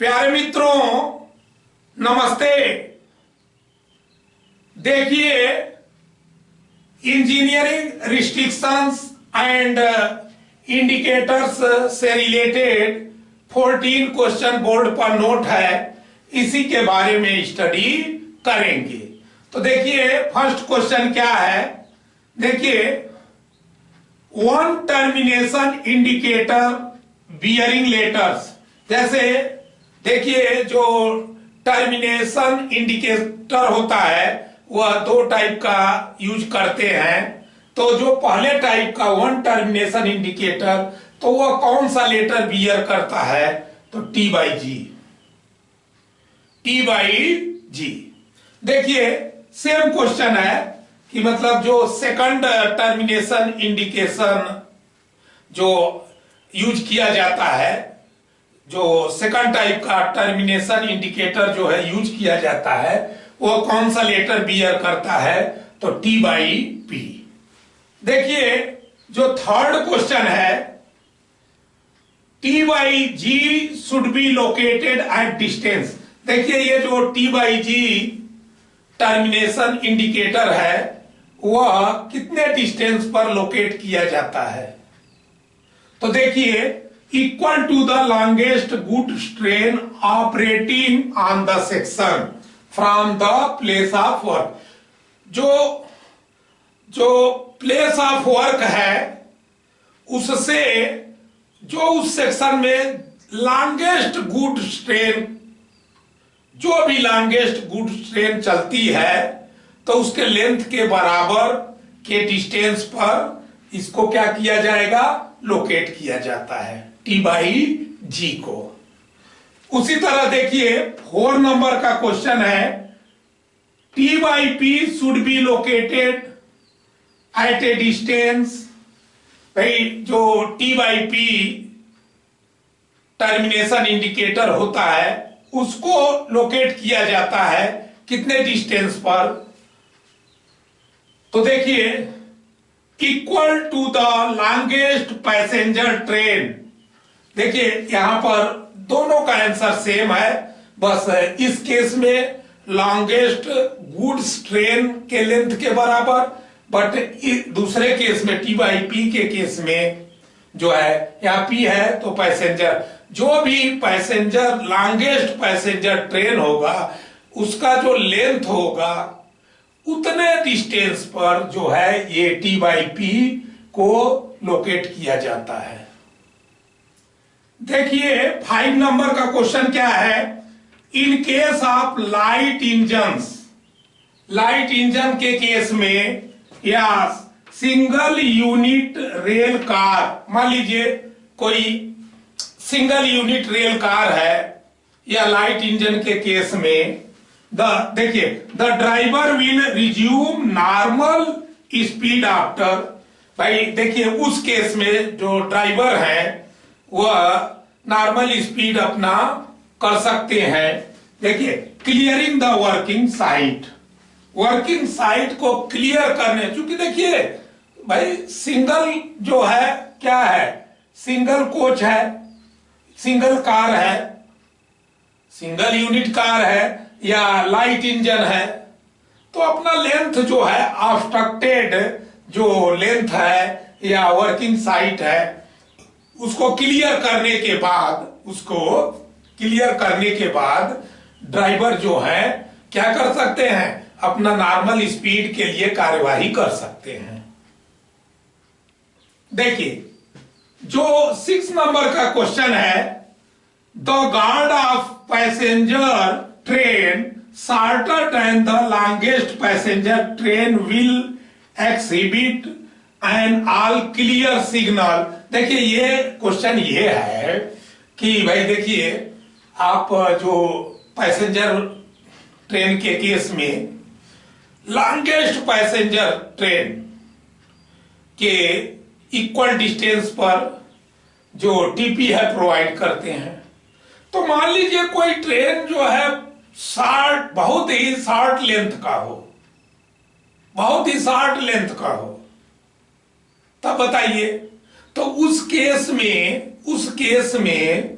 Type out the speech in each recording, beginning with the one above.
प्यारे मित्रों, नमस्ते। देखिए, इंजीनियरिंग रिस्ट्रिक्शंस एंड इंडिकेटर्स से रिलेटेड 14 क्वेश्चन बोर्ड पर नोट है, इसी के बारे में स्टडी करेंगे। तो देखिए, फर्स्ट क्वेश्चन क्या है। देखिए, one termination indicator bearing letters. जैसे देखिए, जो टर्मिनेशन इंडिकेटर होता है वह दो टाइप का यूज करते हैं। तो जो पहले टाइप का वन टर्मिनेशन इंडिकेटर, तो वह कौन सा लेटर बियर करता है, तो टी बाई जी। देखिए, सेम क्वेश्चन है कि मतलब जो सेकंड टर्मिनेशन इंडिकेशन जो यूज किया जाता है, जो सेकंड टाइप का टर्मिनेशन इंडिकेटर जो है यूज किया जाता है, वो कौन सा लेटर बियर करता है, तो टी बाई पी। देखिए, जो थर्ड क्वेश्चन है, T by G should be located at distance. देखिए, ये जो T by G termination indicator है वह कितने डिस्टेंस पर लोकेट किया जाता है, तो देखिए, equal to the longest goods train operating on the section from the place of work. जो प्लेस ऑफ वर्क है उससे जो उस सेक्शन में लॉन्गेस्ट गुड स्ट्रेन, जो भी लॉन्गेस्ट गुड स्ट्रेन चलती है, तो उसके लेंथ के बराबर के डिस्टेंस पर इसको क्या किया जाएगा, लोकेट किया जाता है, टी बाई जी को। उसी तरह देखिए, 4 नंबर का क्वेश्चन है, T by P should be located eight A distance. भाई, जो T by P termination indicator होता है उसको लोकेट किया जाता है कितने डिस्टेंस पर, तो देखिए, equal to the longest passenger train. देखिए, यहां पर दोनों का आंसर सेम है, बस इस केस में लॉन्गेस्ट गुड्स ट्रेन के लेंथ के बराबर, बट दूसरे केस में टी बाई पी के केस में जो है, यहाँ पी है तो पैसेंजर, जो भी पैसेंजर लॉन्गेस्ट पैसेंजर ट्रेन होगा उसका जो लेंथ होगा उतने डिस्टेंस पर जो है ये टी बाई पी को लोकेट किया जाता है। देखिए, 5 नंबर का क्वेश्चन क्या है, in case of light engine के केस में या सिंगल यूनिट रेल कार, मान लीजिए कोई सिंगल यूनिट रेल कार है या लाइट इंजन के केस में, देखिए, the driver will resume normal speed after. भाई देखिए, उस केस में जो ड्राइवर है वह नॉर्मल स्पीड अपना कर सकते हैं। देखिए, क्लियरिंग द वर्किंग साइट को क्लियर करने, क्योंकि देखिए भाई, सिंगल जो है क्या है, सिंगल कोच है, सिंगल कार है, सिंगल यूनिट कार है या लाइट इंजन है, तो अपना लेंथ जो है, ऑब्स्ट्रक्टेड जो लेंथ है या वर्किंग साइट है, उसको क्लियर करने के बाद ड्राइवर जो है क्या कर सकते हैं, अपना नॉर्मल स्पीड के लिए कार्यवाही कर सकते हैं। देखिए, जो 6 नंबर का क्वेश्चन है, the guard of passenger train shorter than the longest passenger train will exhibit an all clear signal। देखिए, ये क्वेश्चन ये है कि भाई देखिए, आप जो पैसेंजर ट्रेन के केस में लॉन्गेस्ट पैसेंजर ट्रेन के इक्वल डिस्टेंस पर जो टीपी है प्रोवाइड करते हैं। तो मान लीजिए कोई ट्रेन जो है बहुत ही शॉर्ट लेंथ का हो, तब बताइए, तो उस केस में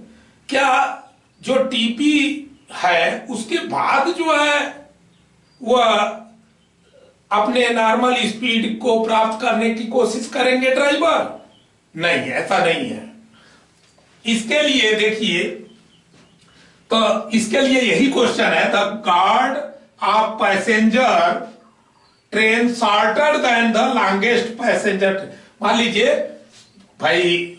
क्या जो टीपी है उसके बाद जो है वह अपने नॉर्मल स्पीड को प्राप्त करने की कोशिश करेंगे ड्राइवर? नहीं, ऐसा नहीं है। इसके लिए देखिए, तो इसके लिए यही क्वेश्चन है, the guard of passenger train shorter than the longest passenger. मान लीजिए भाई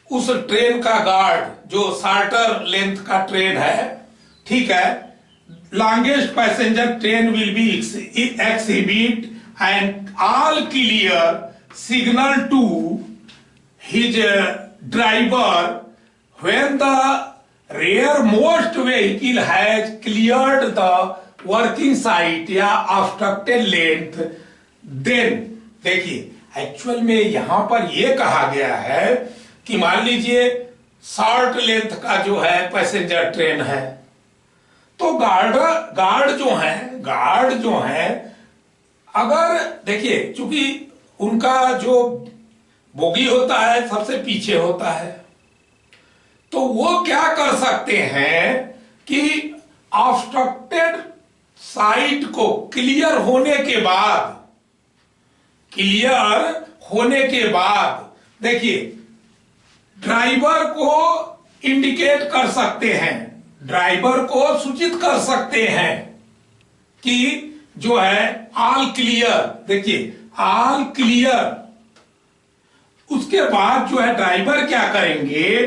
उस ट्रेन का गार्ड जो शॉर्टर लेंथ का ट्रेन है, ठीक है, longest passenger train will be exhibit and all clear signal to his driver when the rearmost vehicle has cleared the working site या obstructed length, then देखिए एक्चुअल में यहां पर यह कहा गया है कि मान लीजिए शॉर्ट लेंथ का जो है पैसेंजर ट्रेन है, तो गार्ड जो है अगर देखिए चूंकि उनका जो बोगी होता है सबसे पीछे होता है, तो वो क्या कर सकते हैं कि ऑब्स्ट्रक्टेड साइट को क्लियर होने के बाद देखिए ड्राइवर को इंडिकेट कर सकते हैं, ड्राइवर को सूचित कर सकते हैं कि जो है ऑल क्लियर, देखिए ऑल क्लियर। उसके बाद जो है ड्राइवर क्या करेंगे,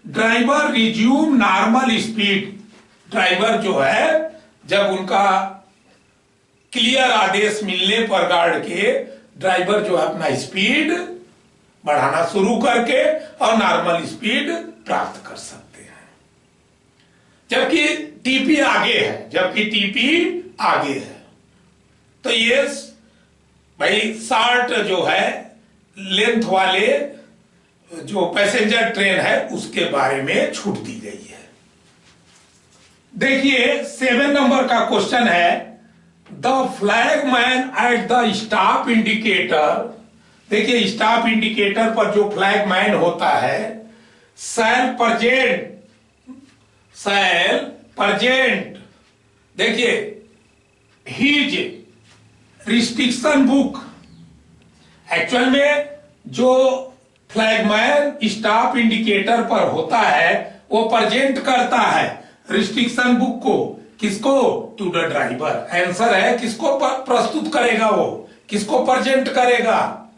driver resume normal speed. Driver जो है जब उनका क्लियर आदेश मिलने पर गार्ड के, ड्राइवर जो है अपना स्पीड बढ़ाना शुरू करके और नॉर्मल स्पीड प्राप्त कर सकते हैं, जबकि टीपी आगे है। तो ये भाई शॉर्ट जो है लेंथ वाले जो पैसेंजर ट्रेन है उसके बारे में छूट दी गई है। देखिए 7 नंबर का क्वेश्चन है, the flag man at the stop indicator. देखिए स्टॉप इंडिकेटर पर जो फ्लैग मैन होता है शैल प्रजेंट देखिए हीज रिस्ट्रिक्शन बुक। एक्चुअल में जो फ्लैगमैन स्टॉप इंडिकेटर पर होता है वो प्रेजेंट करता है रिस्ट्रिक्शन बुक को, किसको? To the driver. आंसर है किसको प्रस्तुत करेगा, वो किसको प्रेजेंट करेगा?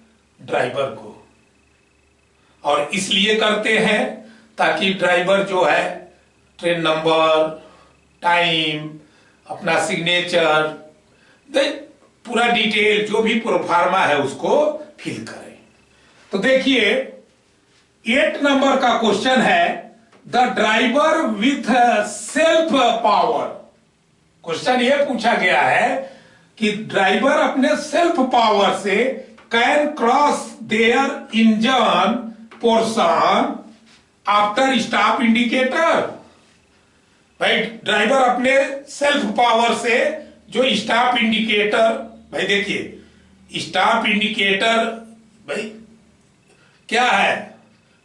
ड्राइवर को। और इसलिए करते हैं ताकि ड्राइवर जो है ट्रेन नंबर, टाइम, अपना सिग्नेचर, पूरा डिटेल जो भी प्रोफार्मा है उसको फिल करें। तो देखिए 8 नंबर का क्वेश्चन है, the driver with self power. Question ये पूछा गया है कि ड्राइवर अपने सेल्फ पावर से can cross their engine portion after stop indicator. भाई ड्राइवर अपने सेल्फ पावर से जो स्टॉप इंडिकेटर, भाई देखिए स्टॉप इंडिकेटर भाई क्या है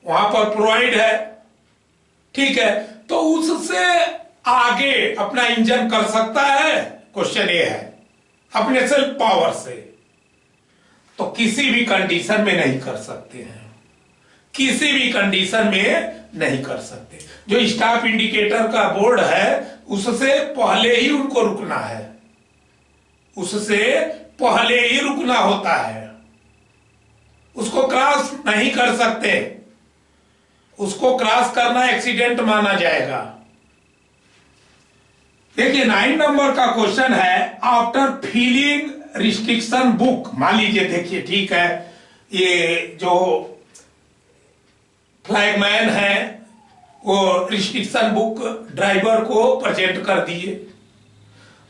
वहां पर प्रोवाइड है, ठीक है, तो उससे आगे अपना इंजन कर सकता है। क्वेश्चन ये है अपने सेल्फ पावर से, तो किसी भी कंडीशन में नहीं कर सकते हैं, किसी भी कंडीशन में नहीं कर सकते। जो स्टॉप इंडिकेटर का बोर्ड है उससे पहले ही उनको रुकना है, उससे पहले ही रुकना होता है, उसको क्रॉस नहीं कर सकते, उसको क्रॉस करना एक्सीडेंट माना जाएगा। देखिए 9 नंबर का क्वेश्चन है, आफ्टर फिलिंग रिस्ट्रिक्शन बुक। मान लीजिए देखिए ठीक है, ये जो फ्लैगमैन है वो रिस्ट्रिक्शन बुक ड्राइवर को प्रेजेंट कर दिए।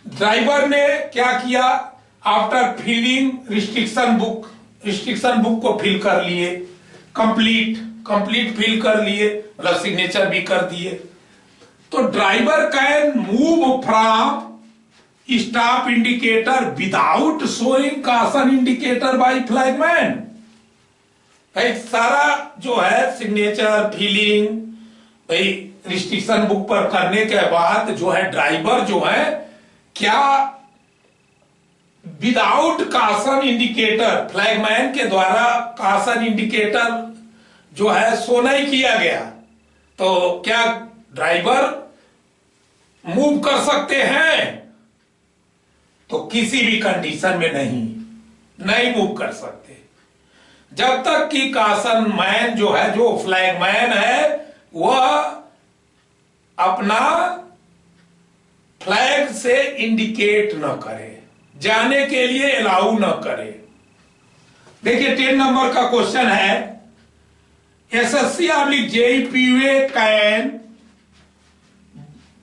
ड्राइवर ने क्या किया, आफ्टर फिलिंग रिस्ट्रिक्शन बुक को फिल कर लिए, कंप्लीट फिल कर लिए, मतलब सिग्नेचर भी कर दिए। तो driver can move from stop indicator without showing caution indicator by flagman. भाई सारा जो है सिग्नेचर फिलिंग भाई रिस्ट्रिक्शन बुक पर करने के बाद जो है ड्राइवर जो है क्या विदाउट कासन इंडिकेटर, फ्लैगमैन के द्वारा कासन इंडिकेटर जो है शो नहीं किया गया, तो क्या ड्राइवर मूव कर सकते हैं? तो किसी भी कंडीशन में नहीं मूव कर सकते जब तक कि कासन मैन जो है, जो फ्लैगमैन है, वह अपना फ्लैग से इंडिकेट न करे, जाने के लिए अलाउ न करे। देखिए 10 नंबर का क्वेश्चन है, SSC/JPUA can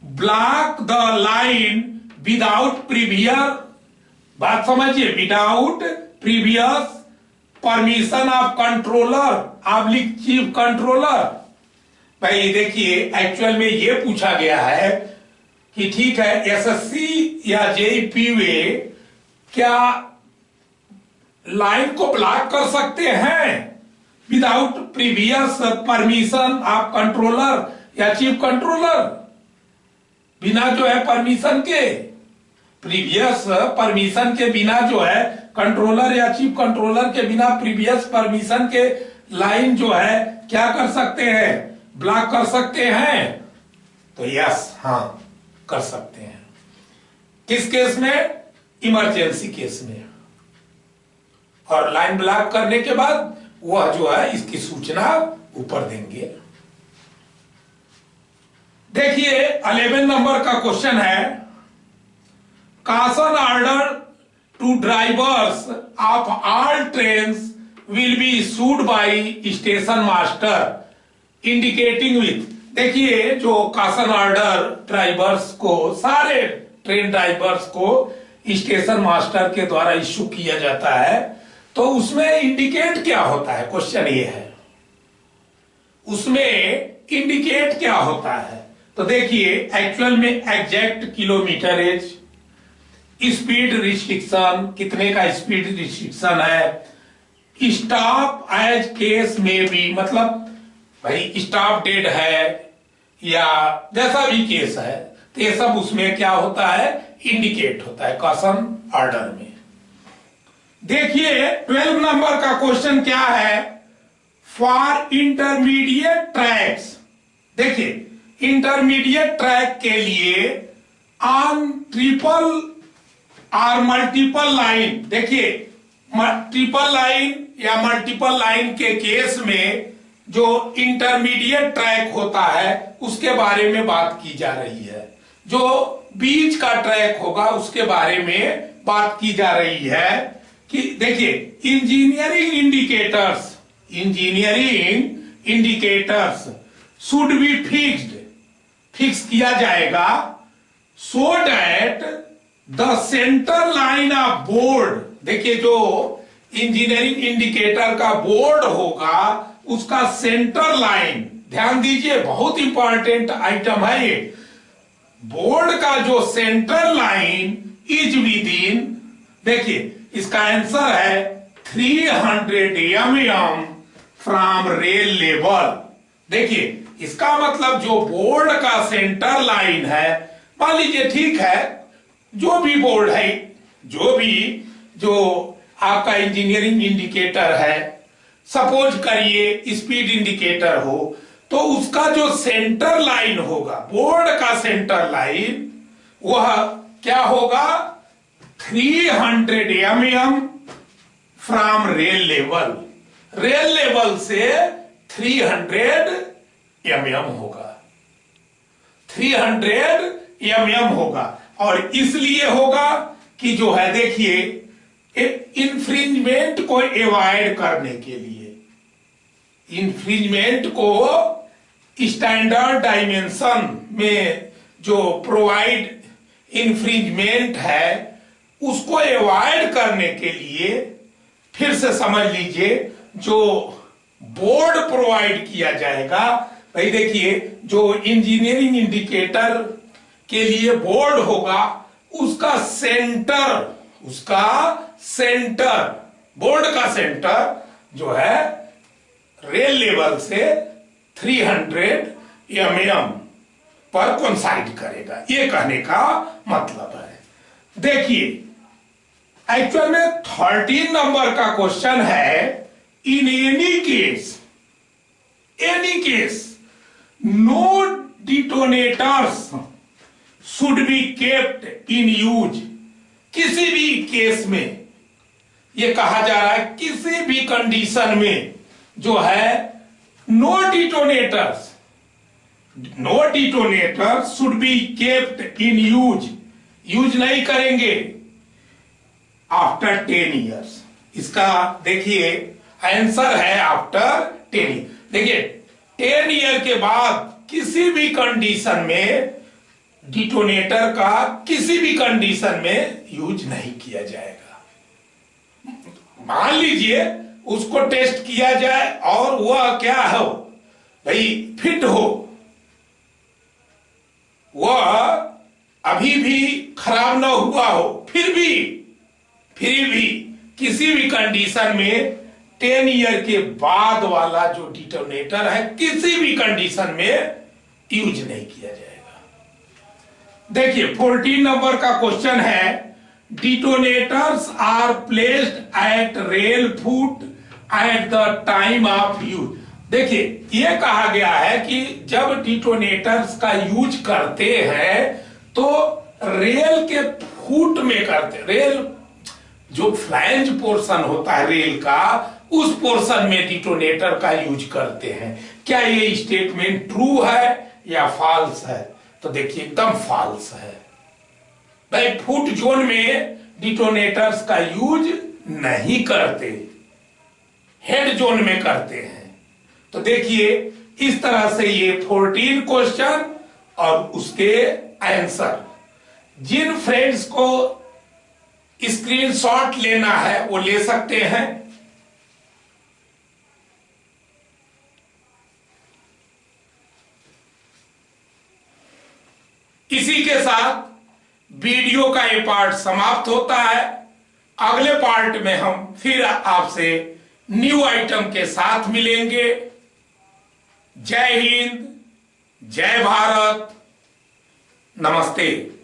block the line without previous, बात समझिए, without previous permission of controller chief controller. भाई देखिए एक्चुअल में ये पूछा गया है कि ठीक है SSC या JPUA क्या लाइन को ब्लॉक कर सकते हैं without previous permission of controller या चीफ कंट्रोलर, बिना जो है परमिशन के, प्रीवियस परमिशन के बिना जो है कंट्रोलर या चीफ कंट्रोलर के बिना प्रीवियस परमिशन के लाइन जो है क्या कर सकते हैं, ब्लॉक कर सकते हैं? तो यस, हाँ कर सकते हैं। किस केस में? इमरजेंसी केस में। और लाइन ब्लॉक करने के बाद वह जो है इसकी सूचना ऊपर देंगे। देखिए 11 नंबर का क्वेश्चन है, caution order to drivers of all trains will be issued by station master indicating with. देखिए जो कासन ऑर्डर ड्राइवर्स को, सारे ट्रेन ड्राइवर्स को स्टेशन मास्टर के द्वारा इश्यू किया जाता है, तो उसमें इंडिकेट क्या होता है? क्वेश्चन ये है, उसमें इंडिकेट क्या होता है? तो देखिए एक्चुअल में एग्जैक्ट किलोमीटरेज, स्पीड रिस्ट्रिक्शन, कितने का स्पीड रिस्ट्रिक्शन है, स्टॉप एज केस में भी, मतलब भाई स्टॉप डेड है या जैसा भी केस है, तो ये सब उसमें क्या होता है, इंडिकेट होता है कासन ऑर्डर में। देखिए 12 नंबर का क्वेश्चन क्या है, फॉर इंटरमीडिएट ट्रैक्स। देखिए इंटरमीडिएट ट्रैक के लिए ऑन ट्रिपल और मल्टीपल लाइन, देखिए ट्रिपल लाइन या मल्टीपल लाइन के केस में जो इंटरमीडिएट ट्रैक होता है उसके बारे में बात की जा रही है, जो बीच का ट्रैक होगा उसके बारे में बात की जा रही है कि देखिए engineering indicators should be fix किया जाएगा so that the centre line of board. देखिए जो इंजीनियरिंग इंडिकेटर का बोर्ड होगा उसका सेंटर लाइन, ध्यान दीजिए बहुत इंपॉर्टेंट आइटम है ये, बोर्ड का जो centre line is with in, देखिए इसका आंसर है 300 mm फ्रॉम रेल लेवल। देखिए इसका मतलब जो बोर्ड का सेंटर लाइन है, मान लीजिए ठीक है जो भी बोर्ड है, जो आपका इंजीनियरिंग इंडिकेटर है, सपोज करिए स्पीड इंडिकेटर हो, तो उसका जो सेंटर लाइन होगा, बोर्ड का सेंटर लाइन, वह क्या होगा 300 mm from rail level, rail level से 300 mm होगा, 300 mm होगा। और इसलिए होगा कि जो है देखिए इंफ्रिंजमेंट को एवॉइड करने के लिए, इंफ्रिंजमेंट को स्टैंडर्ड डायमेंशन में जो प्रोवाइड इंफ्रिंजमेंट है उसको एवॉइड करने के लिए, फिर से समझ लीजिए जो बोर्ड प्रोवाइड किया जाएगा, भाई देखिए जो इंजीनियरिंग इंडिकेटर के लिए बोर्ड होगा उसका सेंटर, बोर्ड का सेंटर जो है रेल लेवल से 300 mm पर कोइंसाइड करेगा, ये कहने का मतलब है। देखिए एक्चुअल में 13 नंबर का क्वेश्चन है, in any case no detonators should be kept in use. किसी भी केस में ये कहा जा रहा है, किसी भी कंडीशन में जो है no detonators should be kept in use नहीं करेंगे आफ्टर 10 ईयर्स। इसका देखिए आंसर है आफ्टर 10 ईयर। देखिए 10 ईयर के बाद किसी भी कंडीशन में डिटोनेटर का किसी भी कंडीशन में यूज नहीं किया जाएगा। मान लीजिए उसको टेस्ट किया जाए और वह क्या हो भाई, फिट हो, वह अभी भी खराब ना हुआ हो, फिर भी किसी भी कंडीशन में 10 ईयर के बाद वाला जो डिटोनेटर है किसी भी कंडीशन में यूज नहीं किया जाएगा। देखिए 14 नंबर का क्वेश्चन है, detonators are placed at rail foot at the time of use. देखिए यह कहा गया है कि जब डिटोनेटर्स का यूज करते हैं तो रेल के फुट में करते, रेल जो फ्लैंज पोर्शन होता है रेल का, उस पोर्शन में डिटोनेटर का यूज करते हैं। क्या ये स्टेटमेंट ट्रू है या फॉल्स है? तो देखिए एकदम फॉल्स है भाई, फुट जोन में डिटोनेटर्स का यूज नहीं करते, हेड जोन में करते हैं। तो देखिए इस तरह से ये 14 क्वेश्चन और उसके आंसर, जिन फ्रेंड्स को स्क्रीनशॉट लेना है वो ले सकते हैं। इसी के साथ वीडियो का ये पार्ट समाप्त होता है। अगले पार्ट में हम फिर आपसे न्यू आइटम के साथ मिलेंगे। जय हिंद, जय भारत, नमस्ते।